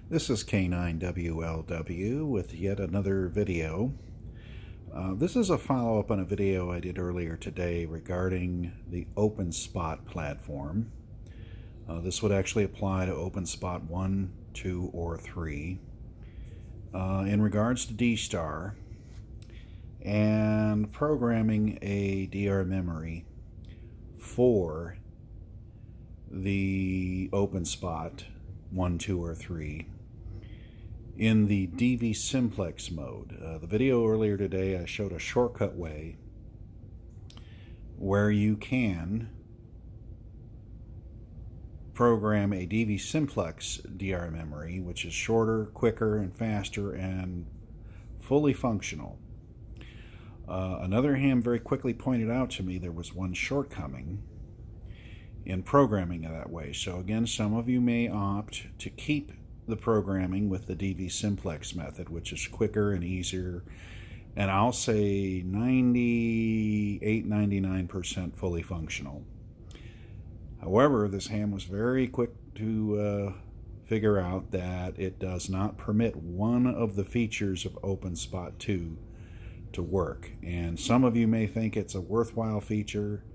This is K9WLW with yet another video. This is a follow-up on a video I did earlier today regarding the Openspot platform. This would actually apply to Openspot 1, 2, or 3. In regards to DStar and programming a DR memory for the Openspot 1, 2, or 3 in the DV simplex mode. The video earlier today I showed a shortcut way where you can program a DV simplex DR memory, which is shorter, quicker, and faster, and fully functional. Another ham very quickly pointed out to me there was one shortcoming in programming it that way. So again, some of you may opt to keep the programming with the DV simplex method, which is quicker and easier, and I'll say 98-99% fully functional. However, this ham was very quick to figure out that it does not permit one of the features of Openspot 2 to work. And some of you may think it's a worthwhile feature,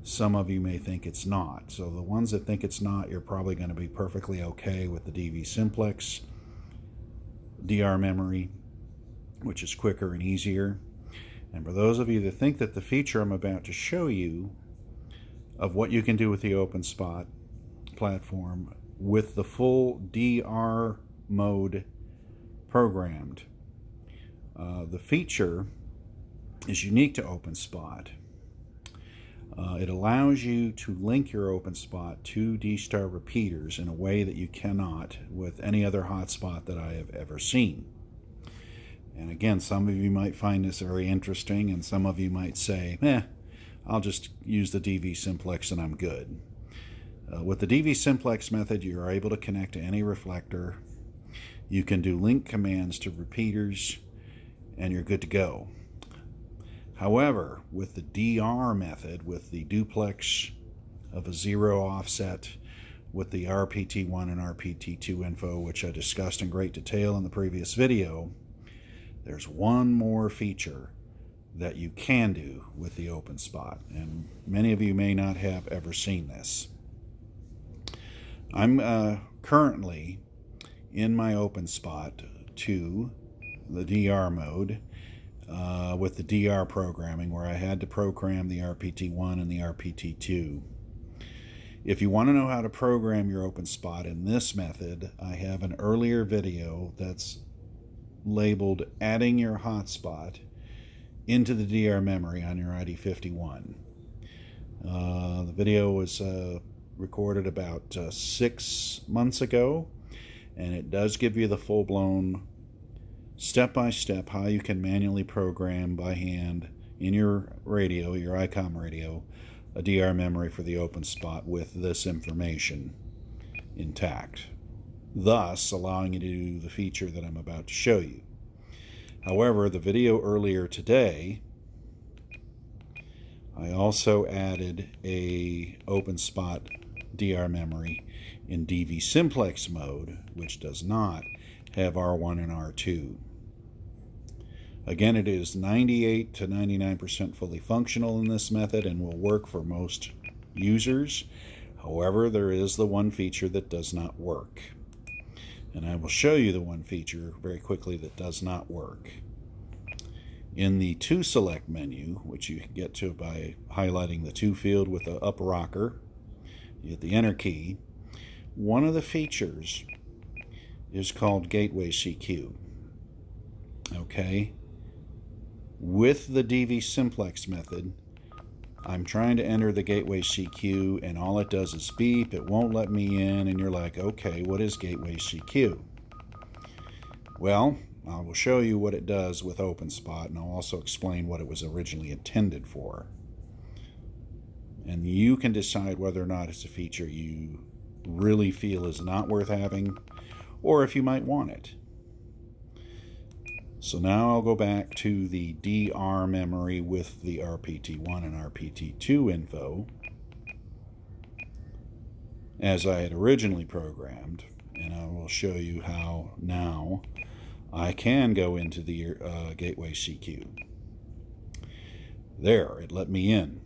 some of you may think it's not. So the ones that think it's not, you're probably going to be perfectly okay with the DV simplex DR memory, which is quicker and easier. And for those of you that think that the feature I'm about to show you of what you can do with the Openspot platform with the full DR mode programmed, the feature is unique to Openspot. It allows you to link your Openspot to DStar repeaters in a way that you cannot with any other hotspot that I have ever seen. And again, some of you might find this very interesting, and some of you might say, I'll just use the DV simplex and I'm good. With the DV simplex method, you are able to connect to any reflector. You can do link commands to repeaters, and you're good to go. However, with the DR method, with the duplex of a 0 offset, with the RPT1 and RPT2 info, which I discussed in great detail in the previous video, there's one more feature that you can do with the Openspot, and many of you may not have ever seen this. I'm currently in my Openspot 2, the DR mode, with the DR programming, where I had to program the RPT1 and the RPT2. If you want to know how to program your Openspot in this method, I have an earlier video that's labeled adding your hotspot into the DR memory on your ID51. The video was recorded about 6 months ago, and it does give you the full-blown step-by-step how you can manually program by hand in your radio, your ICOM radio, a DR memory for the Openspot with this information intact, thus allowing you to do the feature that I'm about to show you. However, the video earlier today, I also added a Openspot DR memory in DV simplex mode, which does not have R1 and R2. Again, it is 98 to 99% fully functional in this method and will work for most users. However, there is the one feature that does not work. And I will show you the one feature very quickly that does not work. In the To Select menu, which you can get to by highlighting the To field with the up rocker, you hit the Enter key. One of the features is called Gateway CQ. Okay? With the DV simplex method, I'm trying to enter the Gateway CQ, and all it does is beep. It won't let me in, and you're like, okay, what is Gateway CQ? Well, I will show you what it does with Openspot, and I'll also explain what it was originally intended for. And you can decide whether or not it's a feature you really feel is not worth having, or if you might want it. So now I'll go back to the DR memory with the RPT1 and RPT2 info as I had originally programmed. and I will show you how now I can go into the gateway CQ. There, it let me in.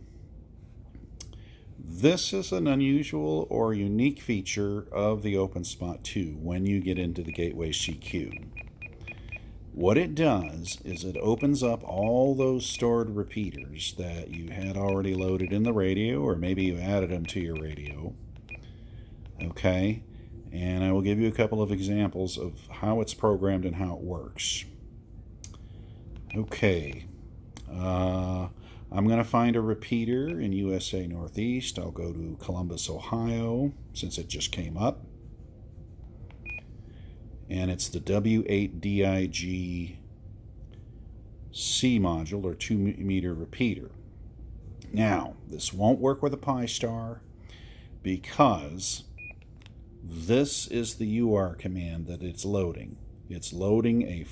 This is an unusual or unique feature of the Openspot 2 when you get into the gateway CQ. What it does is it opens up all those stored repeaters that you had already loaded in the radio, or maybe you added them to your radio. Okay, and I will give you a couple of examples of how it's programmed and how it works. Okay, I'm going to find a repeater in USA Northeast. I'll go to Columbus, Ohio, since it just came up. And it's the W8DIG C module, or 2-meter repeater. Now, this won't work with a DStar because this is the UR command that it's loading. It's loading a /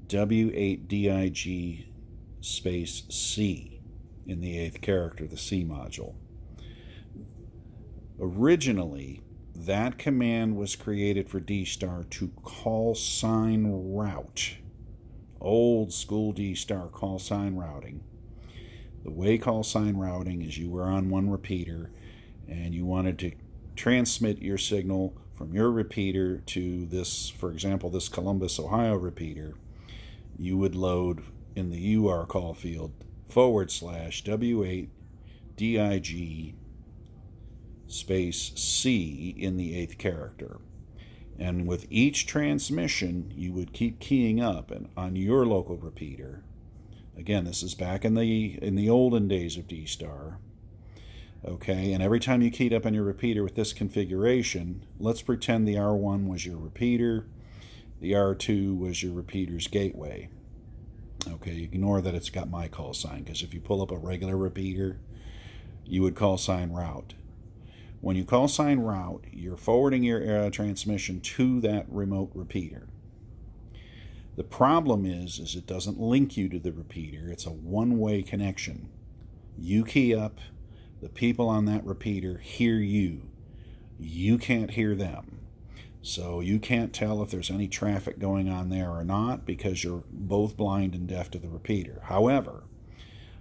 W8DIG space C in the 8th character, the C module. Originally, that command was created for DStar to call sign route. Old school DStar call sign routing. The way call sign routing is you were on one repeater and you wanted to transmit your signal from your repeater to this, for example, this Columbus, Ohio repeater. You would load in the UR call field / W8DIG space C in the 8th character. And with each transmission, you would keep keying up and on your local repeater. Again, this is back in the olden days of DStar. Okay, and every time you keyed up on your repeater with this configuration, let's pretend the R1 was your repeater, the R2 was your repeater's gateway. Okay, ignore that it's got my call sign, because if you pull up a regular repeater, you would call sign route. When you call sign route, you're forwarding your transmission to that remote repeater. The problem is it doesn't link you to the repeater. It's a one-way connection. You key up, the people on that repeater hear you. You can't hear them. So you can't tell if there's any traffic going on there or not, because you're both blind and deaf to the repeater. However,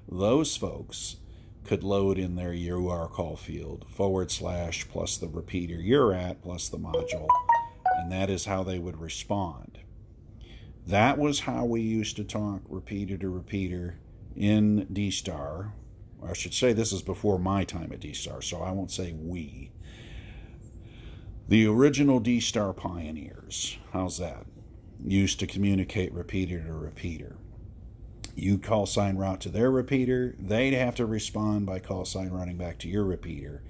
those folks could load in their UR call field / plus the repeater you're at plus the module, and that is how they would respond. That was how we used to talk repeater to repeater in DStar. Or I should say this is before my time at DStar, so I won't say we. The original DStar pioneers, how's that? Used to communicate repeater to repeater. You call sign route to their repeater, they'd have to respond by call sign routing back to your repeater,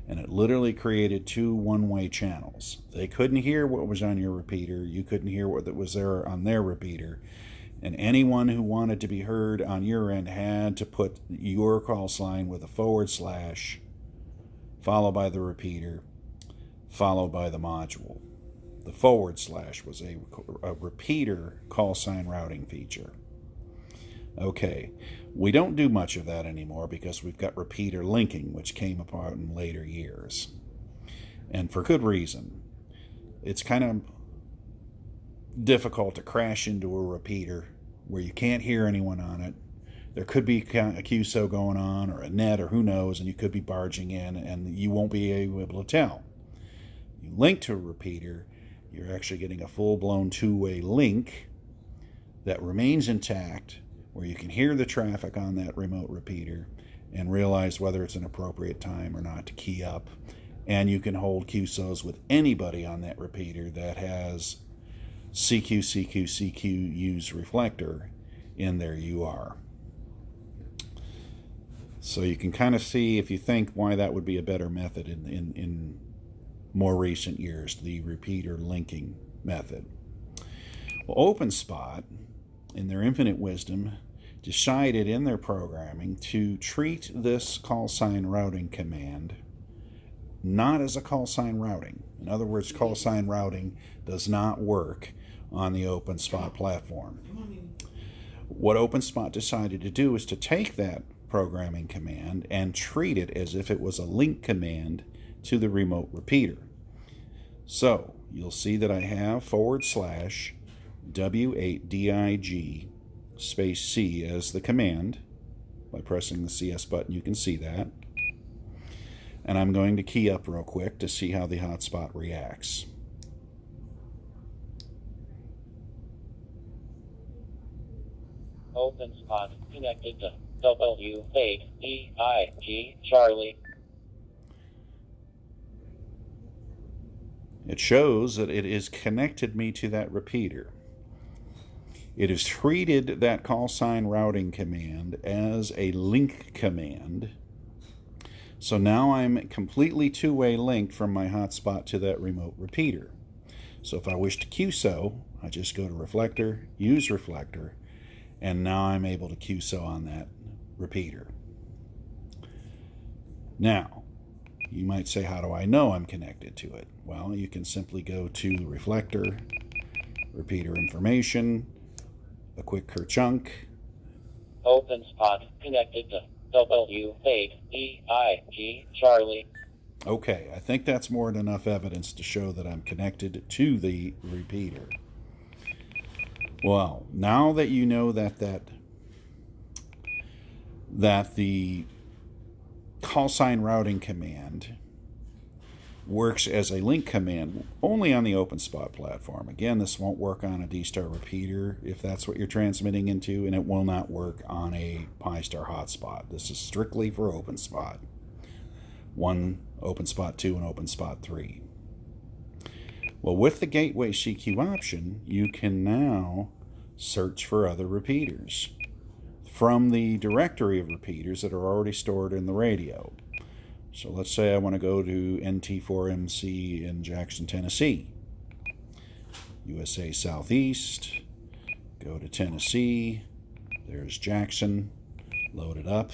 and it literally created 2 one-way channels. They couldn't hear what was on your repeater, you couldn't hear what was there on their repeater, and anyone who wanted to be heard on your end had to put your call sign with a / followed by the repeater, followed by the module. The / was a repeater call sign routing feature. Okay, we don't do much of that anymore because we've got repeater linking, which came about in later years. And for good reason. It's kind of difficult to crash into a repeater where you can't hear anyone on it. There could be a QSO going on, or a net, or who knows, and you could be barging in and you won't be able to tell. You link to a repeater, you're actually getting a full-blown 2-way link that remains intact, where you can hear the traffic on that remote repeater and realize whether it's an appropriate time or not to key up. And you can hold QSOs with anybody on that repeater that has CQ use reflector in their UR. So you can kind of see, if you think, why that would be a better method in more recent years, the repeater linking method. Well, Openspot, in their infinite wisdom, decided in their programming to treat this call sign routing command not as a call sign routing. In other words, call sign routing does not work on the Openspot platform. What Openspot decided to do is to take that programming command and treat it as if it was a link command to the remote repeater. So you'll see that I have /W8DIG space C as the command. By pressing the CS button, you can see that. And I'm going to key up real quick to see how the hotspot reacts. Openspot connected to W8EIG Charlie. It shows that it has connected me to that repeater. It has treated that call sign routing command as a link command. So now I'm completely two-way linked from my hotspot to that remote repeater. So if I wish to QSO, I just go to Reflector, use Reflector, and now I'm able to QSO on that repeater. Now, you might say, how do I know I'm connected to it? Well, you can simply go to Reflector, Repeater Information, a quick kerchunk. Openspot connected to W8EIG Charlie. Okay, I think that's more than enough evidence to show that I'm connected to the repeater. Well, now that you know that the call sign routing command works as a link command only on the Openspot platform. Again, this won't work on a DStar repeater if that's what you're transmitting into, and it will not work on a DStar hotspot. This is strictly for Openspot 1, Openspot 2, and Openspot 3. Well, with the Gateway CQ option, you can now search for other repeaters from the directory of repeaters that are already stored in the radio. So let's say I want to go to NT4MC in Jackson, Tennessee. USA Southeast, go to Tennessee, there's Jackson, load it up.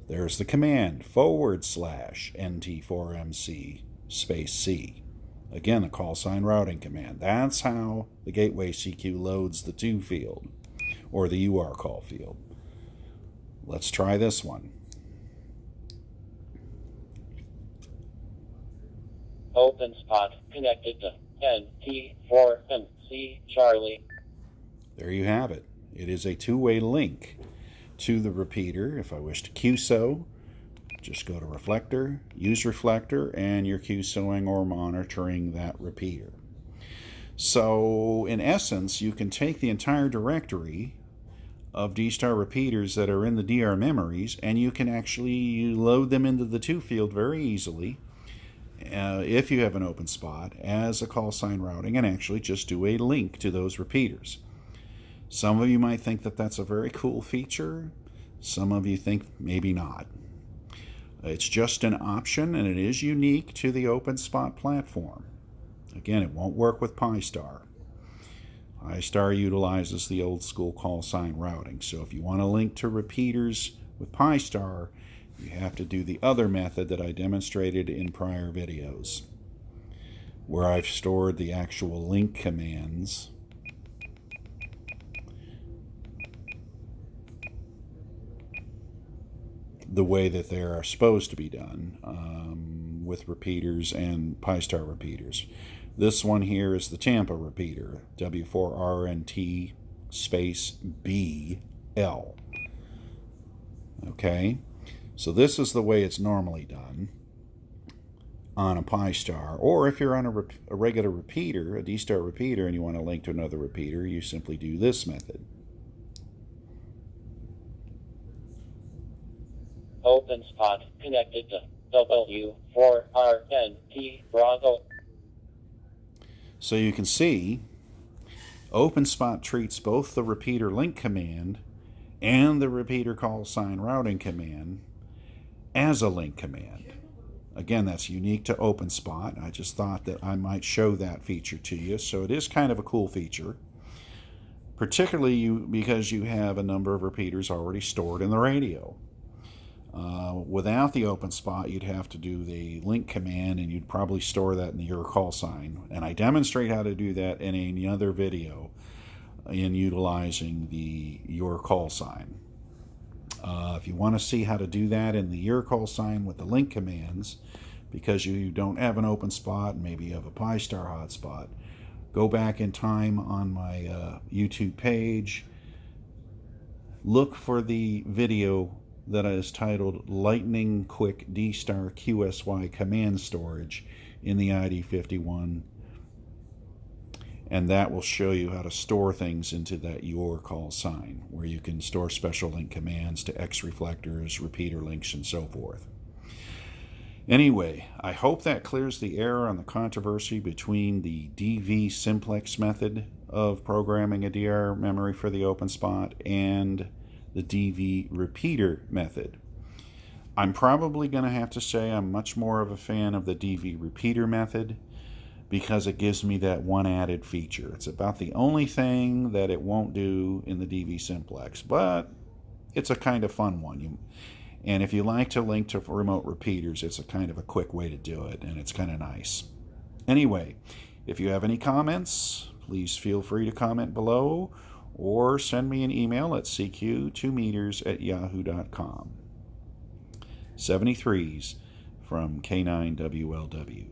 There's the command /NT4MC space C. Again, the call sign routing command. That's how the Gateway CQ loads the to field, or the UR call field. Let's try this one. Openspot connected to NT4MC Charlie. There you have it. It is a two-way link to the repeater. If I wish to QSO, just go to Reflector, use Reflector, and you're QSOing or monitoring that repeater. So, in essence, you can take the entire directory of DStar repeaters that are in the DR memories, and you can actually load them into the to field very easily if you have an Openspot as a call sign routing, and actually just do a link to those repeaters. Some of you might think that that's a very cool feature. Some of you think maybe not. It's just an option, and it is unique to the Openspot platform. Again, it won't work with DStar. DStar utilizes the old school call sign routing. So if you want to link to repeaters with DStar, you have to do the other method that I demonstrated in prior videos, where I've stored the actual link commands the way that they are supposed to be done with repeaters and DStar repeaters. This one here is the Tampa repeater, W4RNT space BL. Okay, so this is the way it's normally done on a DStar, or if you're on a regular repeater, a DStar repeater, and you want to link to another repeater, you simply do this method. Openspot connected to W4RNT Bravo. So you can see Openspot treats both the repeater link command and the repeater call sign routing command as a link command. Again, that's unique to Openspot. I just thought that I might show that feature to you. So it is kind of a cool feature, particularly because you have a number of repeaters already stored in the radio. Without the Openspot, you'd have to do the link command, and you'd probably store that in your call sign. And I demonstrate how to do that in another video in utilizing your call sign. If you want to see how to do that in the your call sign with the link commands, because you don't have an Openspot, maybe you have a DStar hotspot, go back in time on my YouTube page, look for the video that is titled Lightning Quick DStar QSY Command Storage in the ID51, and that will show you how to store things into that your call sign, where you can store special link commands to X reflectors, repeater links, and so forth. Anyway, I hope that clears the air on the controversy between the DV simplex method of programming a DR memory for the Openspot and the DV repeater method. I'm probably going to have to say I'm much more of a fan of the DV repeater method, because it gives me that one added feature. It's about the only thing that it won't do in the DV simplex, but it's a kind of fun one. And if you like to link to remote repeaters, it's a kind of a quick way to do it, and it's kind of nice. Anyway, if you have any comments, please feel free to comment below or send me an email at cq2meters@yahoo.com. 73s from K9WLW.